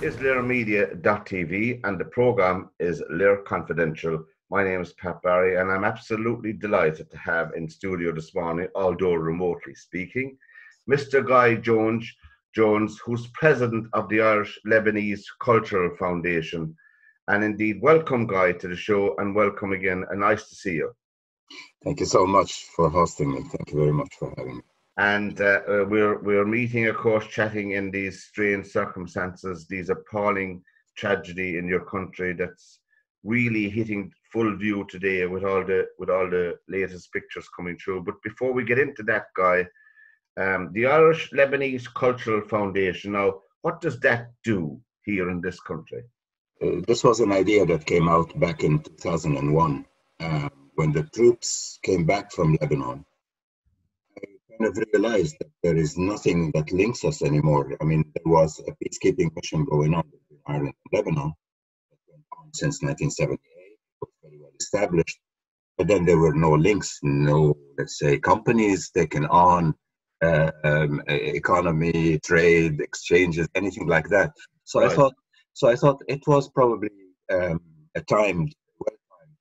This is LíR and the program is LíR Confidential. My name is Pat Barry and I'm absolutely delighted to have in studio this morning, although remotely speaking, Mr. Guy Jones, who's president of the Irish Lebanese Cultural Foundation. And indeed, welcome Guy to the show and welcome again and nice to see you. Thank you so much for hosting me. Thank you very much for having me. And we're meeting, of course, chatting in these strange circumstances, these appalling tragedy in your country that's really hitting full view today with all the latest pictures coming through. But before we get into that, Guy, the Irish Lebanese Cultural Foundation. Now, what does that do here in this country? This was an idea that came out back in 2001 when the troops came back from Lebanon. I kind of realized that there is nothing that links us anymore. I mean, there was a peacekeeping mission going on between Ireland and Lebanon that went on since 1978. It was very well established. But then there were no links, no, let's say, companies taken on, economy, trade, exchanges, anything like that. So right. I thought it was probably a time to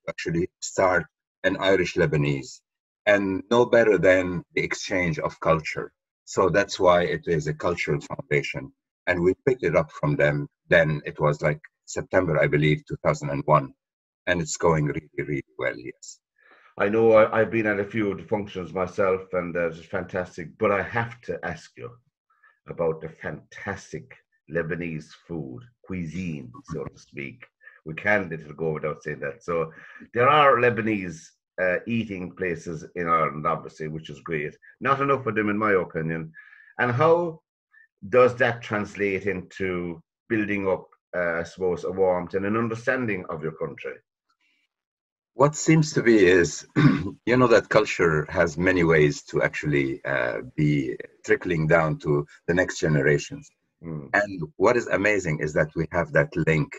actually start an Irish Lebanese. And no better than the exchange of culture. So that's why it is a cultural foundation. And we picked it up from them. Then it was like September, I believe, 2001. And it's going really, really well, yes. I know I've been at a few of the functions myself, and it's fantastic. But I have to ask you about the fantastic Lebanese food, cuisine, so to speak. We can't let it go without saying that. So there are Lebanese eating places in Ireland, obviously, which is great. Not enough of them, in my opinion. And how does that translate into building up, I suppose, a warmth and an understanding of your country? What seems to be is, you know, that culture has many ways to actually be trickling down to the next generations. And what is amazing is that we have that link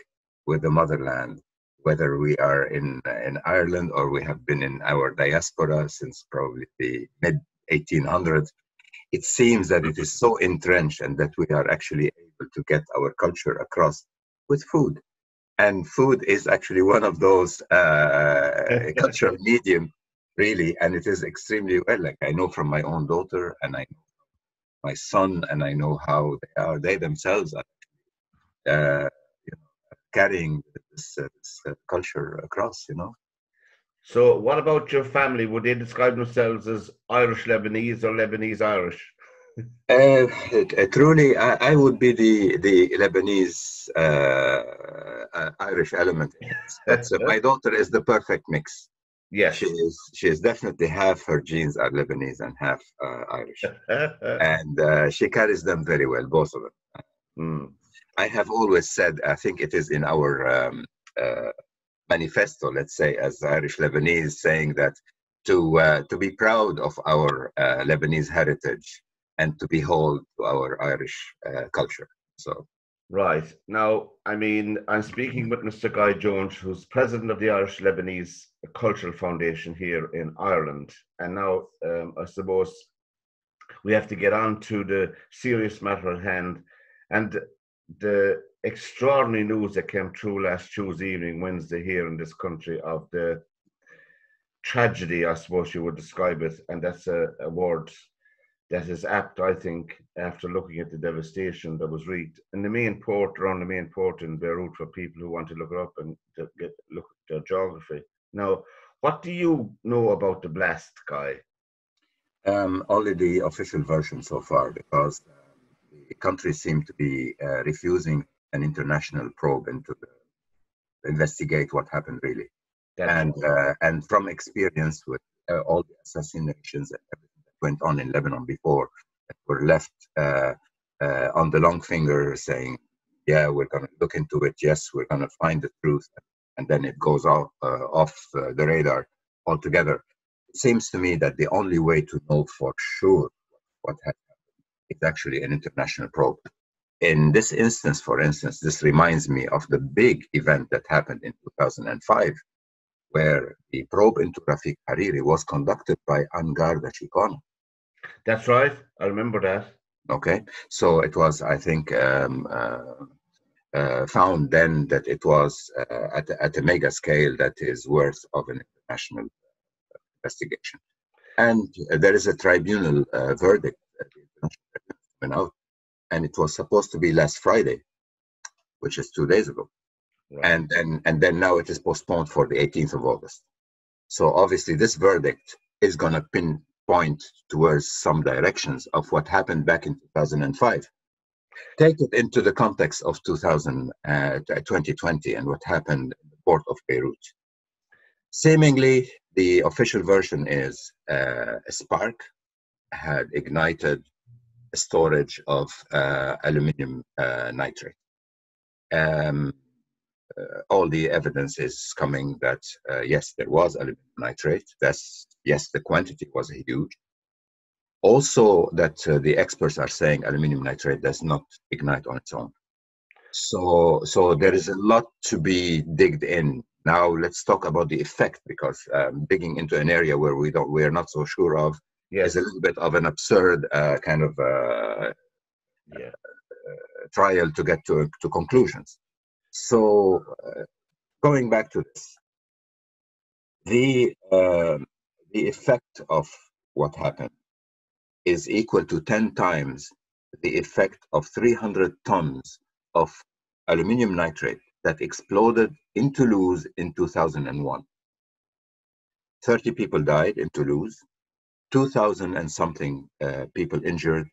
with the motherland, whether we are in Ireland or we have been in our diaspora since probably the mid-1800s. It seems that it is so entrenched and that we are actually able to get our culture across with food. And food is actually one of those cultural medium, really, and it is extremely well. Like I know from my own daughter and I know my son, and I know how they themselves are carrying this culture across, you know. So what about your family? Would they describe themselves as Irish Lebanese or Lebanese Irish? Truly, I would be the Lebanese Irish element. But my daughter is the perfect mix. Yes, she is definitely half her genes are Lebanese and half Irish, and she carries them very well, both of them. I have always said, I think it is in our manifesto, let's say, as Irish Lebanese, saying that to be proud of our Lebanese heritage and to behold to our Irish culture. So, right. Now, I mean, I'm speaking with Mr. Guy Jones, who's president of the Irish Lebanese Cultural Foundation here in Ireland. And now, I suppose we have to get on to the serious matter at hand. And the extraordinary news that came through last Tuesday evening, Wednesday, here in this country of the tragedy, I suppose you would describe it. And that's a word that is apt, I think, after looking at the devastation that was wreaked in the main port, around the main port in Beirut, for people who want to look it up and to look at the geography. Now, what do you know about the blast, Guy? Only the official version so far, because the countries seem to be refusing an international probe into investigate what happened really. That's And from experience with all the assassinations and everything that went on in Lebanon before, that were left on the long finger saying, yeah, we're going to look into it. Yes, we're going to find the truth. And then it goes off the radar altogether. It seems to me that the only way to know for sure what happened is actually an international probe. In this instance, for instance, this reminds me of the big event that happened in 2005, where the probe into Rafiq Hariri was conducted by Angar Dashikon. That's right. I remember that. Okay, so it was, I think, found then that it was at a mega scale that is worth of an international investigation. And there is a tribunal verdict that went out, and it was supposed to be last Friday, which is 2 days ago. Right. And then now it is postponed for the 18th of August. So obviously this verdict is going to pinpoint towards some directions of what happened back in 2005. Take it into the context of 2020 and what happened in the port of Beirut. Seemingly, the official version is a spark had ignited a storage of aluminum nitrate. All the evidence is coming that yes, there was aluminum nitrate. Yes, the quantity was huge. Also, that the experts are saying aluminum nitrate does not ignite on its own. So there is a lot to be digged in. Now let's talk about the effect, because digging into an area where we are not so sure of is a little bit of an absurd kind of trial to get to conclusions. So going back to this, the effect of what happened is equal to 10 times the effect of 300 tons of aluminum nitrate that exploded in Toulouse in 2001. 30 people died in Toulouse, 2,000 and something people injured,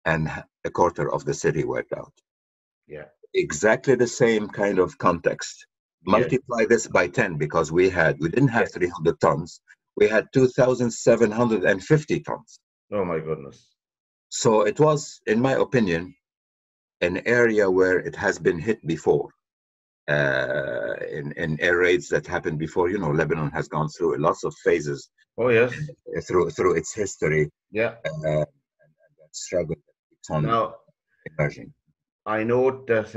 and a quarter of the city wiped out. Yeah. Exactly the same kind of context. Multiply this by 10, because we didn't have 300 tons, we had 2,750 tons. Oh my goodness. So it was, in my opinion, an area where it has been hit before. In air raids that happened before, Lebanon has gone through lots of phases. Oh yes. Through its history. Yeah. And that struggle keeps on emerging. I know that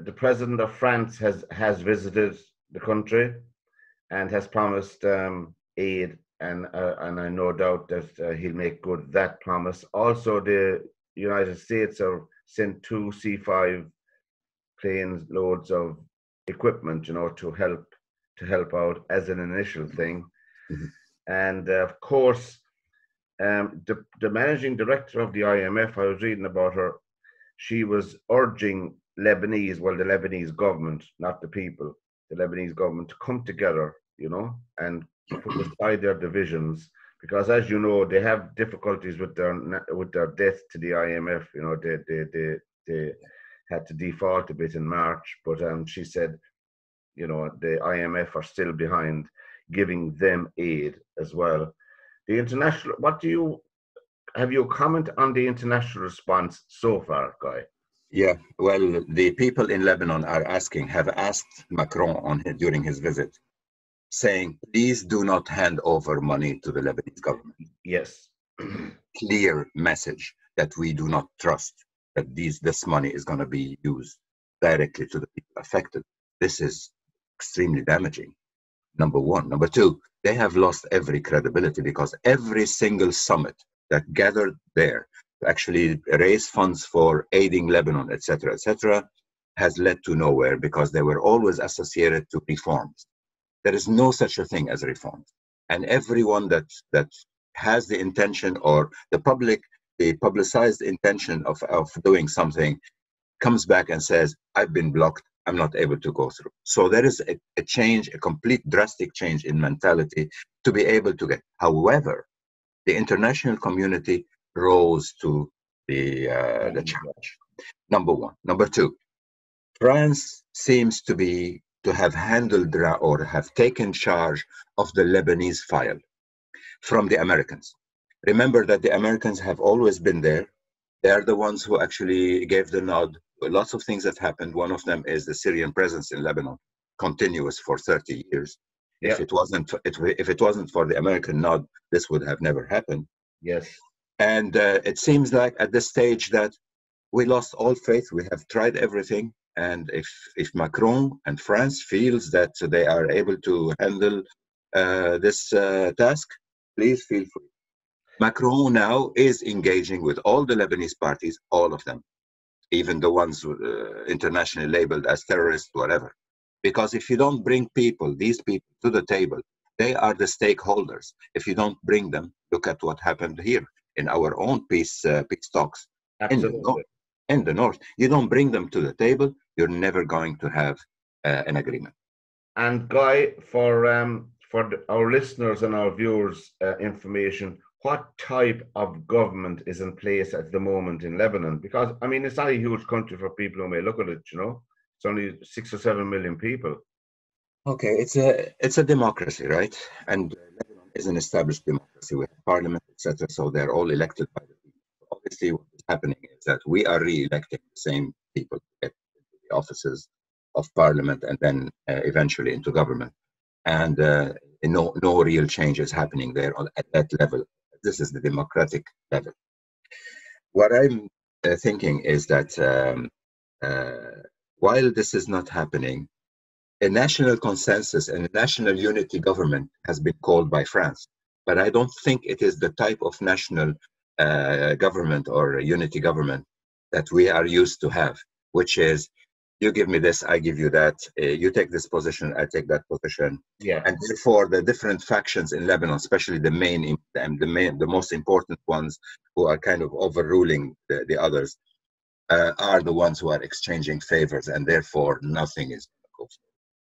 the president of France has visited the country and has promised aid, and I no doubt that he'll make good that promise. Also, the United States have sent 2 C-5 planes loads of equipment, to help out as an initial thing. Mm-hmm. And of course, the managing director of the IMF, I was reading about her. She was urging the Lebanese government, not the people, the Lebanese government, to come together, and put aside their divisions, because, as you know, they have difficulties with their debt to the IMF. They had to default a bit in March, but she said, the IMF are still behind giving them aid as well. The international, have you a comment on the international response so far, Guy? Yeah, well, the people in Lebanon have asked Macron during his visit, saying, please do not hand over money to the Lebanese government. Yes. Clear message that we do not trust that this money is going to be used directly to the people affected. This is extremely damaging, number one. Number two, they have lost every credibility, because every single summit that gathered there to actually raise funds for aiding Lebanon, etc., has led to nowhere, because they were always associated to reforms. There is no such a thing as reforms. And everyone that has the intention, or the publicized intention of doing something, comes back and says, I've been blocked, I'm not able to go through. So there is a change, a complete drastic change in mentality to be able to get. However, the international community rose to the challenge. Number one. Number two, France seems to have handled or have taken charge of the Lebanese file from the Americans. Remember that the Americans have always been there. They're the ones who actually gave the nod. Lots of things that happened. One of them is the Syrian presence in Lebanon, continuous for 30 years. Yeah. If it wasn't for the American nod, this would have never happened. Yes. And it seems like at this stage that we lost all faith. We have tried everything. And if Macron and France feels that they are able to handle this task, please feel free. Macron now is engaging with all the Lebanese parties, all of them, even the ones internationally labeled as terrorists, whatever. Because if you don't bring these people to the table, they are the stakeholders. If you don't bring them, look at what happened here in our own peace talks in the north. You don't bring them to the table, you're never going to have an agreement. And Guy, for our listeners and our viewers' information, what type of government is in place at the moment in Lebanon? Because, I mean, it's not a huge country for people who may look at it, you know? It's only 6 or 7 million people. Okay, it's a democracy, right? And Lebanon is an established democracy with parliament, etc. So they're all elected by the people. Obviously, what is happening is that we are re-electing the same people to get into the offices of parliament and then eventually into government. And no real change is happening there at that level. This is the democratic level. What I'm thinking is that while this is not happening, a national consensus and a national unity government has been called by France. But I don't think it is the type of national government or unity government that we are used to have, which is you give me this, I give you that, you take this position, I take that position. Yeah. And therefore, the different factions in Lebanon, especially the most important ones who are kind of overruling the others, are the ones who are exchanging favors, and therefore nothing is going to go.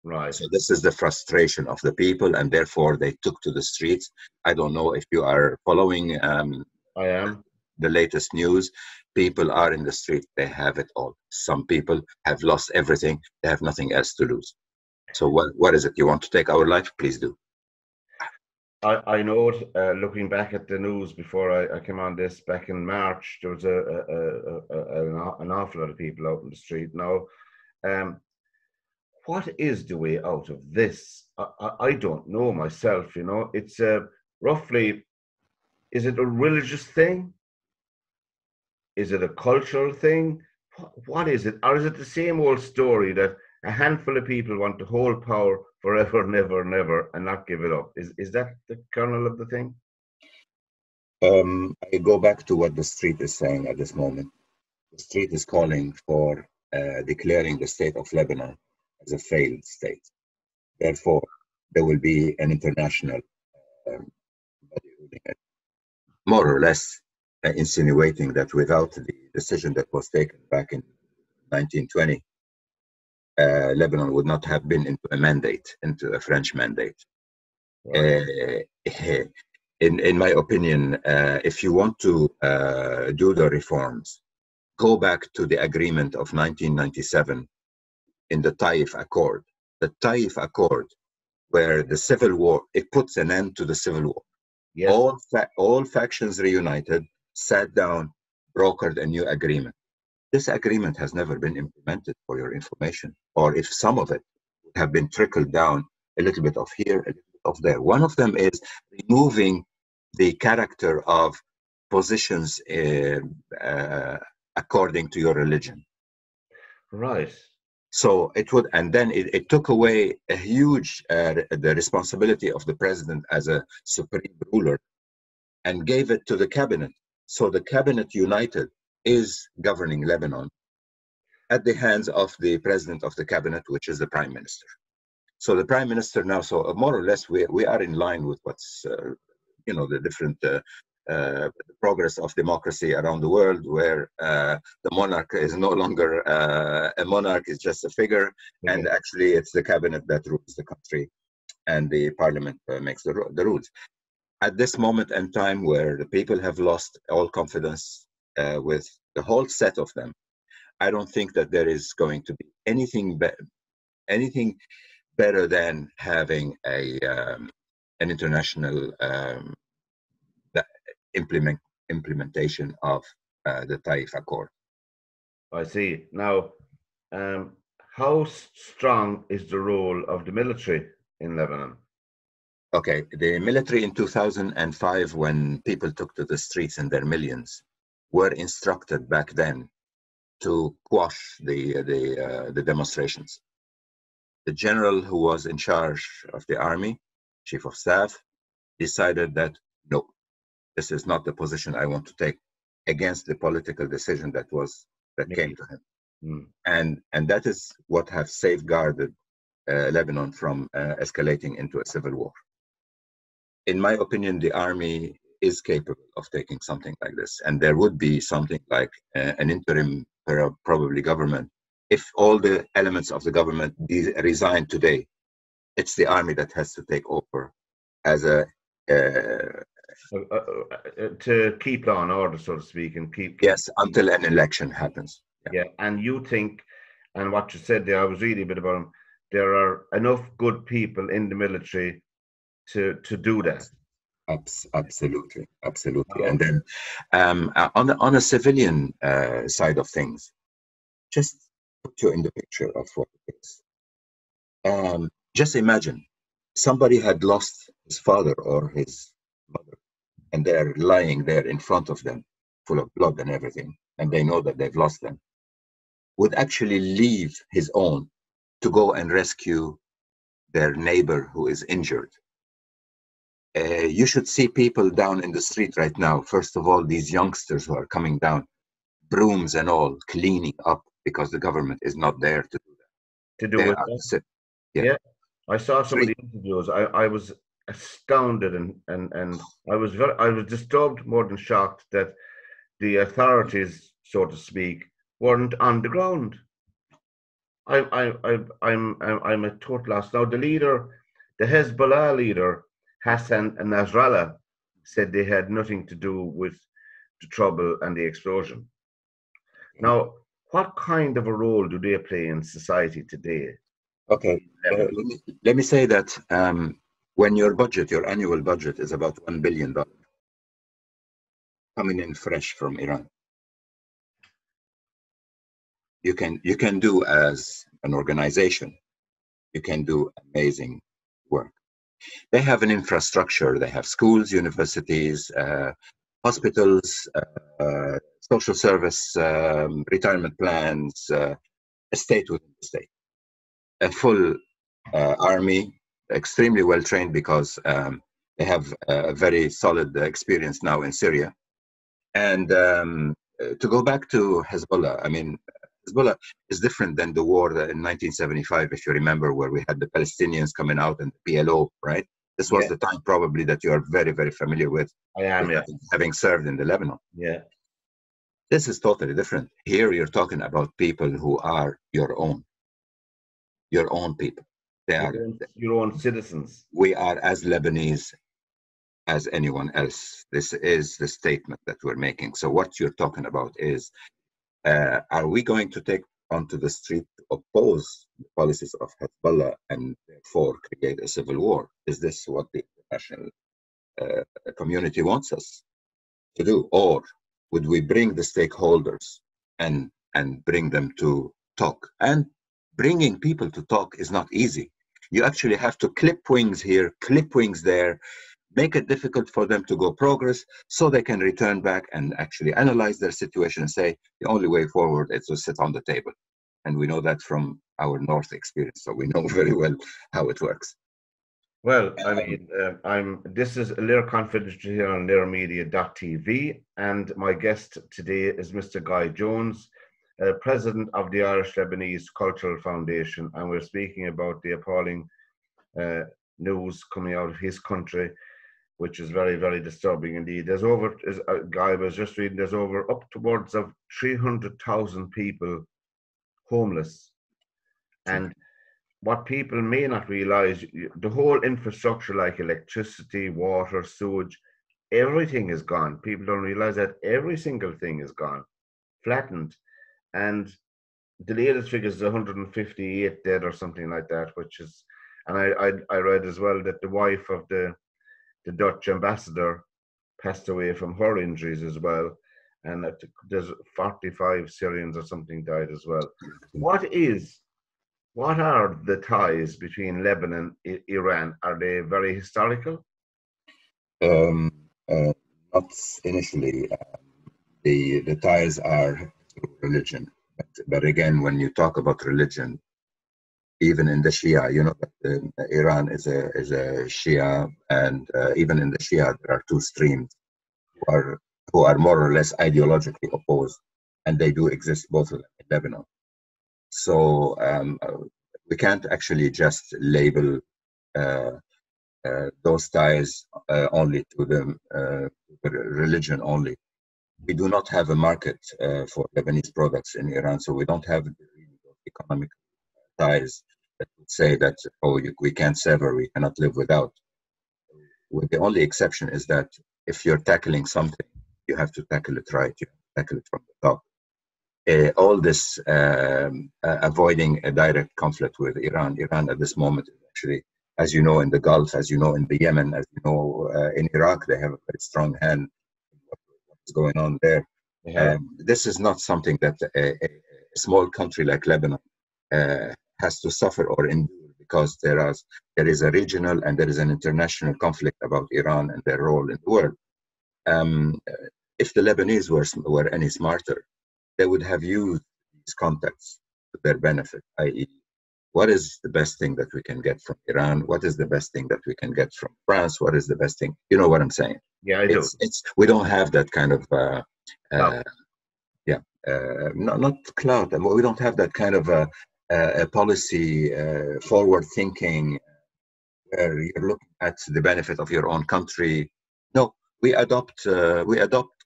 Right. So this is the frustration of the people, and therefore they took to the streets. I don't know if you are following I am. The latest news. People are in the street. They have it all. Some people have lost everything. They have nothing else to lose. So what is it? You want to take our life? Please do. I know it, looking back at the news before I came on this back in March, there was an awful lot of people out in the street. Now, what is the way out of this? I don't know myself, you know. It's roughly, is it a religious thing? Is it a cultural thing? What is it? Or is it the same old story that a handful of people want to hold power forever, never, never, and not give it up? Is that the kernel of the thing? I go back to what the street is saying at this moment. The street is calling for declaring the state of Lebanon as a failed state. Therefore, there will be an international body ruling it, more or less insinuating that without the decision that was taken back in 1920, Lebanon would not have been into a French mandate. Right. In my opinion, if you want to do the reforms, go back to the agreement of 1997 in the Taif Accord. The Taif Accord, where the civil war, it puts an end to the civil war. Yes. All factions reunited, sat down, brokered a new agreement. This agreement has never been implemented, for your information, or if some of it would have been trickled down, a little bit of here, a little bit of there. One of them is removing the character of positions according to your religion. Right. So it would, and then it took away a huge the responsibility of the president as a supreme ruler, and gave it to the cabinet. So the cabinet united is governing Lebanon at the hands of the president of the cabinet, which is the prime minister. So the prime minister now, so more or less, we are in line with what's the different progress of democracy around the world, where the monarch is no longer a monarch, is just a figure, and actually it's the cabinet that rules the country, and the parliament makes the rules. at this moment in time where the people have lost all confidence with the whole set of them, I don't think that there is going to be anything better than having an international implementation of the Taif Accord. I see. Now, how strong is the role of the military in Lebanon? Okay, the military in 2005, when people took to the streets in their millions, were instructed back then to quash the demonstrations. The general who was in charge of the army, chief of staff, decided that no, this is not the position I want to take against the political decision that came to him. And that is what has safeguarded Lebanon from escalating into a civil war. In my opinion, the army is capable of taking something like this, and there would be something like an interim, probably government. If all the elements of the government resign today, it's the army that has to take over as a to keep law and order, so to speak, and keep yes, until an election happens. Yeah, and you think, and what you said there, I was reading a bit about them. There are enough good people in the military to do that. Absolutely. And then on a civilian side of things, just put you in the picture of what it is. Just imagine somebody had lost his father or his mother, and they're lying there in front of them, full of blood and everything, and they know that they've lost them. Would actually leave his own to go and rescue their neighbor who is injured. You should see people down in the street right now. First of all, these youngsters who are coming down, brooms and all, cleaning up because the government is not there to do that. To do it. Yeah, I saw some of the interviews. I was astounded and I was disturbed more than shocked that the authorities, so to speak, weren't on the ground. I'm a total loss. Now the Hezbollah leader, Hassan Nasrallah, said they had nothing to do with the trouble and the explosion. Now, what kind of a role do they play in society today? Okay, let me say that when your annual budget is about $1 billion coming in fresh from Iran, you can do as an organization, you can do amazing work. They have an infrastructure. They have schools, universities, hospitals, social service, retirement plans, a state within the state. A full army, extremely well trained because they have a very solid experience now in Syria. And to go back to Hezbollah, I mean, Hezbollah is different than the war in 1975, if you remember, where we had the Palestinians coming out and the PLO, right? This was the time probably that you are very, very familiar with. I am, having served in the Lebanon. Yeah. This is totally different. Here you're talking about people who are your own people. They are your own citizens. We are as Lebanese as anyone else. This is the statement that we're making. So what you're talking about is, are we going to take onto the street to oppose the policies of Hezbollah and therefore create a civil war? Is this what the international community wants us to do? Or would we bring the stakeholders and bring them to talk? And bringing people to talk is not easy. You actually have to clip wings here, clip wings there, make it difficult for them to go progress so they can return back and actually analyze their situation and say, the only way forward is to sit on the table. And we know that from our North experience, so we know very well how it works. Well, I mean, this is LíR Confidential here on LíRmedia.tv, and my guest today is Mr. Guy Jones, President of the Irish Lebanese Cultural Foundation, and we're speaking about the appalling news coming out of his country, which is very, very disturbing indeed. There's over, as Guy was just reading, there's over up towards of 300,000 people homeless, and what people may not realize, the whole infrastructure like electricity, water, sewage, everything is gone. People don't realize that every single thing is gone, flattened. And the latest figure is 158 dead or something like that, which is, and I read as well that the wife of the Dutch ambassador passed away from her injuries as well. And that there's 45 Syrians or something died as well. What are the ties between Lebanon and Iran? Are they very historical? Um, Not initially. The ties are through religion. But again, when you talk about religion, even in the Shia, you know, Iran is a Shia, and even in the Shia, there are two streams who are more or less ideologically opposed, and they do exist both of them in Lebanon. So we can't actually just label those ties only to the religion only. We do not have a market for Lebanese products in Iran, so we don't have economic ties that would say that, oh, we can't sever, we cannot live without. The only exception is that if you're tackling something, you have to tackle it right, you tackle it from the top. All this avoiding a direct conflict with Iran at this moment is actually, as you know, in the Gulf, as you know, in the Yemen, as you know, in Iraq, they have a very strong hand in what's going on there. This is not something that a small country like Lebanon has to suffer or endure, because there is a regional and there is an international conflict about Iran and their role in the world. If the Lebanese were any smarter, they would have used these contacts to their benefit, i.e., what is the best thing that we can get from Iran? What is the best thing that we can get from France? What is the best thing? You know what I'm saying? Yeah, I do. We don't have that kind of, Clout. not clout. We don't have that kind of a policy forward thinking where you're looking at the benefit of your own country. No, we adopt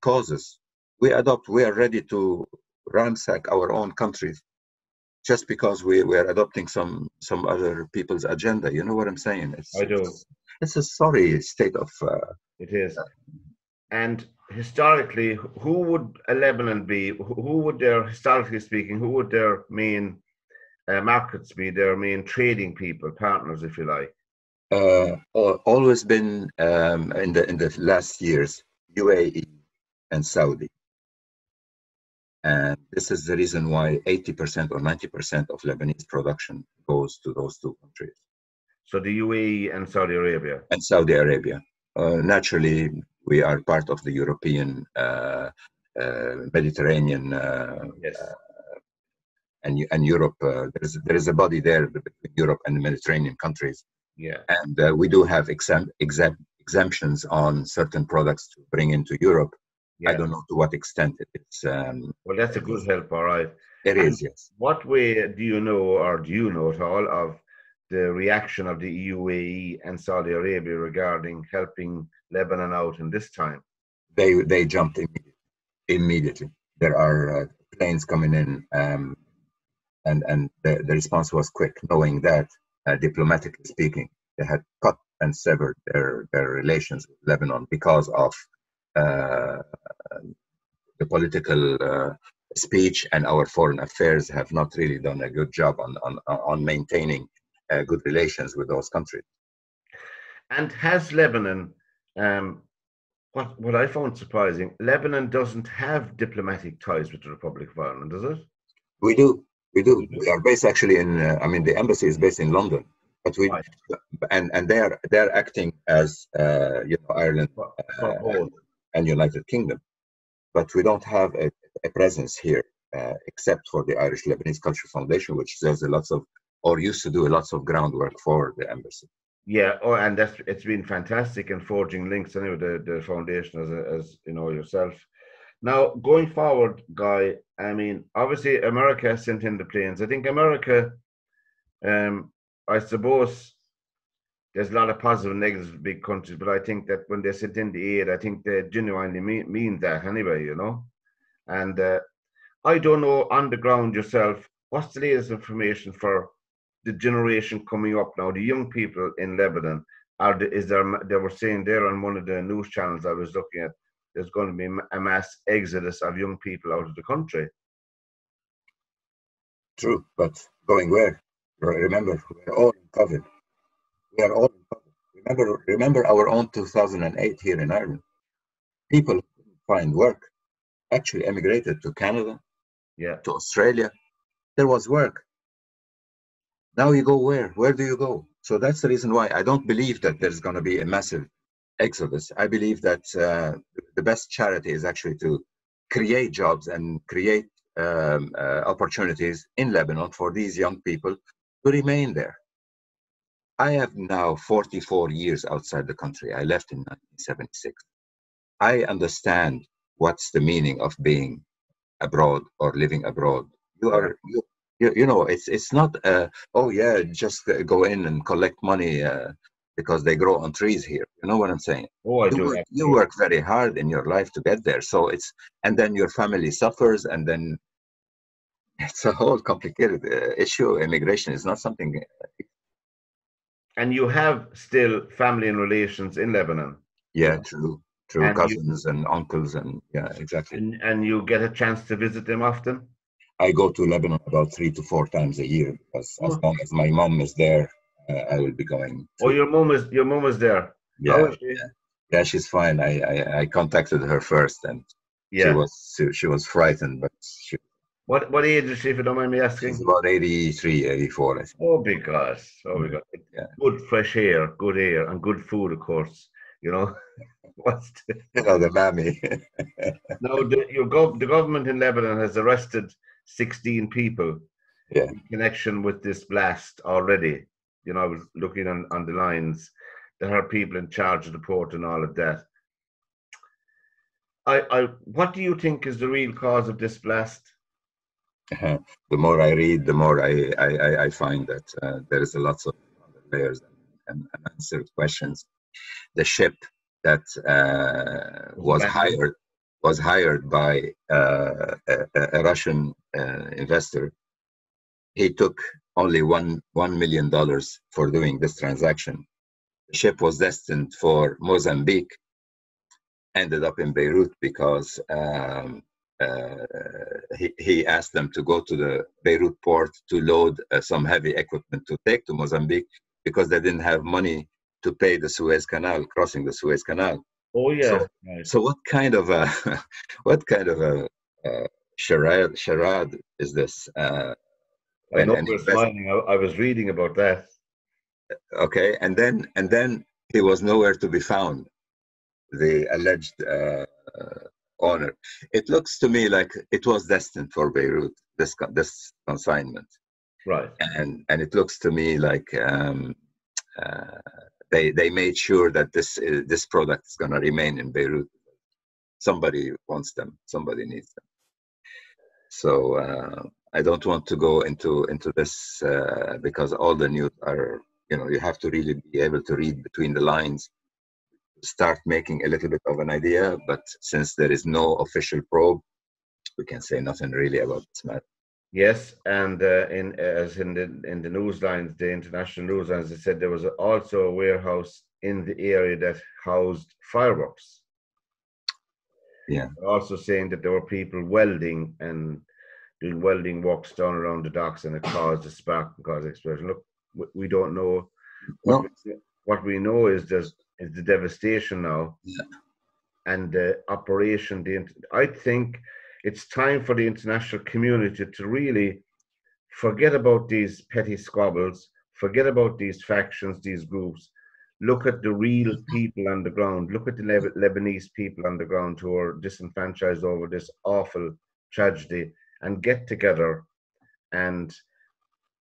causes. We are ready to ransack our own countries just because we are adopting some other people's agenda. You know what I'm saying? I do. It's a sorry state of. It is. And historically, who would Lebanon be? Who would historically speaking, who would their main markets be? Their main trading people, partners, if you like. Always been in the last years, UAE and Saudi. And this is the reason why 80% or 90% of Lebanese production goes to those two countries. So the UAE and Saudi Arabia. And Saudi Arabia. Naturally, we are part of the European, Mediterranean, yes. And Europe. There is a body there between Europe and the Mediterranean countries. Yeah. And we do have exemptions on certain products to bring into Europe. Yeah. I don't know to what extent it's. Well, that's a good help, all right. It is, yes. What way do you know at all of the reaction of the UAE and Saudi Arabia regarding helping Lebanon out in this time? They jumped immediately. There are planes coming in, and the response was quick, knowing that, diplomatically speaking, they had cut and severed their relations with Lebanon because of the political speech, and our foreign affairs have not really done a good job on maintaining good relations with those countries. And has Lebanon, what I found surprising, Lebanon doesn't have diplomatic ties with the Republic of Ireland, does it? We do. We are based actually in. The embassy is based in London, but we right. and they're acting as Ireland and United Kingdom, but we don't have a presence here except for the Irish Lebanese Cultural Foundation, which does used to do lots of groundwork for the embassy. Yeah, and it's been fantastic in forging links anyway, the foundation as you know yourself. Now, going forward, Guy, obviously America sent in the planes. I think America, I suppose there's a lot of positive and negatives with big countries, but I think that when they sent in the aid, I think they genuinely mean that anyway, And I don't know, on the ground yourself, what's the latest information for the generation coming up now, the young people in Lebanon, they were saying there on one of the news channels I was looking at, there's going to be a mass exodus of young people out of the country. True, but going where? Remember, we're all in COVID. We are all in COVID. Remember our own 2008 here in Ireland. People who couldn't find work actually emigrated to Canada, to Australia. There was work. Now you go where? Where do you go? So that's the reason why I don't believe that there's going to be a massive exodus. I believe that the best charity is actually to create jobs and create opportunities in Lebanon for these young people to remain there. I have now 44 years outside the country. I left in 1976. I understand what's the meaning of being abroad or living abroad. You know, it's not oh yeah, just go in and collect money because they grow on trees here. You know what I'm saying? Oh, I do. You work very hard in your life to get there. So and then your family suffers, and then it's a whole complicated issue. Immigration is not something. And you have still family and relations in Lebanon. Yeah, true. And cousins and uncles, and yeah, exactly. And you get a chance to visit them often? I go to Lebanon about 3 to 4 times a year, because as long as my mom is there, I will be going. Your mom is there? Yeah. How is she? Yeah, she's fine. I contacted her first, and she was frightened, but she. What age is she, if you don't mind me asking? She's about 83, 84, I think. Oh, because we got good fresh air, good air, and good food, of course. You know, the mammy. Now, the government in Lebanon has arrested 16 people in connection with this blast already. You know, I was looking on the lines. There are people in charge of the port and all of that. What do you think is the real cause of this blast? The more I read, the more I find that there is a lot of layers and unanswered questions. The ship that was hired by a Russian investor. He took only $1 million for doing this transaction. The ship was destined for Mozambique, ended up in Beirut because he asked them to go to the Beirut port to load some heavy equipment to take to Mozambique, because they didn't have money to pay the Suez Canal, crossing the Suez Canal. Oh yeah. So what kind of a charade is this? I know we're smiling. I was reading about that. Okay, and then he was nowhere to be found. The alleged owner. It looks to me like it was destined for Beirut. This consignment. Right. And it looks to me like they made sure that this product is going to remain in Beirut. Somebody wants them. Somebody needs them. So I don't want to go into this because all the news are, you have to really be able to read between the lines, start making a little bit of an idea. But since there is no official probe, we can say nothing really about this matter. Yes, and in the news lines, the international news lines, they said there was also a warehouse in the area that housed fireworks. Yeah. They're also saying that there were people welding and doing welding works down around the docks, and it caused a spark and caused an explosion. Look, we don't know. What we know is the devastation now, and the operation. I think it's time for the international community to really forget about these petty squabbles, forget about these factions, these groups. Look at the real people on the ground. Look at the Lebanese people on the ground who are disenfranchised over this awful tragedy, and get together and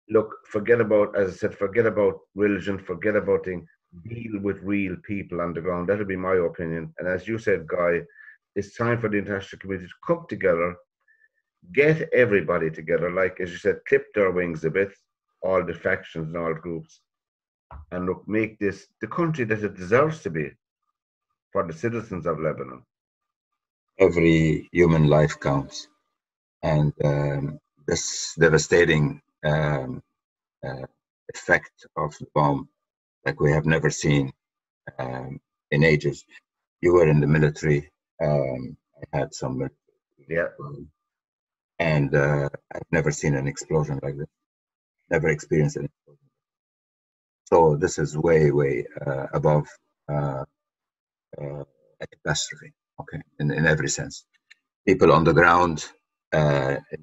look, forget about, as I said, forget about religion, forget about things, deal with real people on the ground. That'll be my opinion. And as you said, Guy, it's time for the international community to come together, get everybody together, like, as you said, clip their wings a bit, all the factions and all groups, and look, make this the country that it deserves to be for the citizens of Lebanon. Every human life counts. And this devastating effect of the bomb like we have never seen in ages. You were in the military. I had some, Yeah. And I've never seen an explosion like this. Never experienced an explosion. So this is way, way above a catastrophe. Okay, in every sense. People on the ground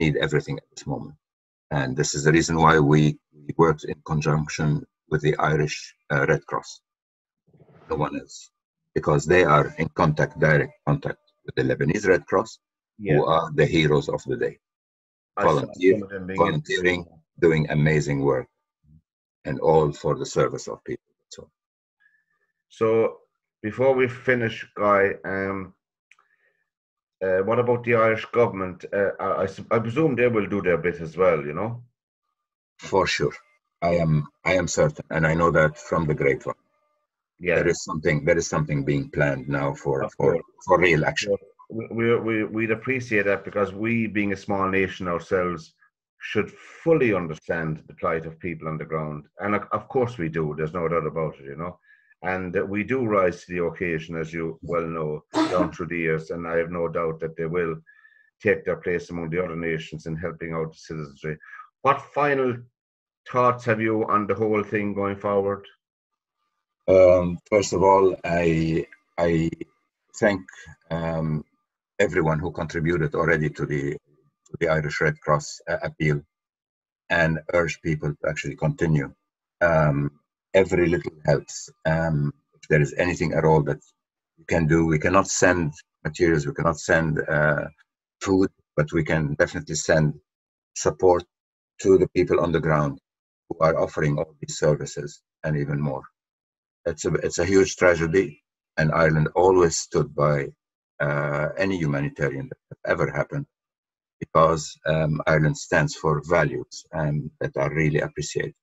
need everything at this moment, and this is the reason why we worked in conjunction with the Irish Red Cross. No one else, because they are in direct contact with the Lebanese Red Cross, who are the heroes of the day. Volunteering, doing amazing work, and all for the service of people. So before we finish, Guy, what about the Irish government? I presume they will do their bit as well, you know? For sure. I am certain, and I know that from the grapevine. Yeah. There is something being planned now for real action. We'd appreciate that, because we, being a small nation ourselves, should fully understand the plight of people on the ground. And of course we do, there's no doubt about it, you know. And we do rise to the occasion, as you well know, down through the years, and I have no doubt that they will take their place among the other nations in helping out the citizenry. What final thoughts have you on the whole thing going forward? First of all, I thank everyone who contributed already to the Irish Red Cross appeal, and urge people to actually continue. Every little helps. If there is anything at all that you can do, we cannot send materials, we cannot send food, but we can definitely send support to the people on the ground who are offering all these services and even more. It's a huge tragedy, and Ireland always stood by any humanitarian that ever happened, because Ireland stands for values that are really appreciated.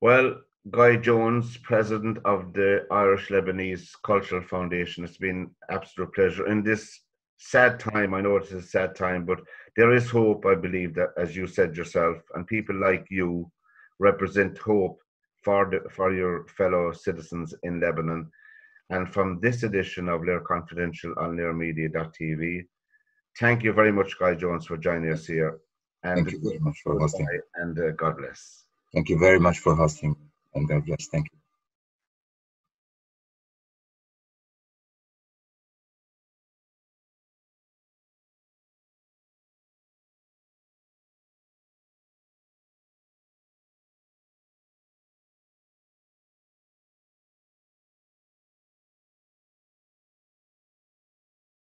Well, Guy Jones, President of the Irish Lebanese Cultural Foundation, it's been an absolute pleasure. In this sad time, I know it's a sad time, but there is hope, I believe, that, as you said yourself, and people like you represent hope for your fellow citizens in Lebanon. And from this edition of LíR Confidential on LíRmedia.tv, thank you very much, Guy Jones, for joining us here. And thank you very much for hosting. And God bless. Thank you very much for hosting, and God bless. Thank you.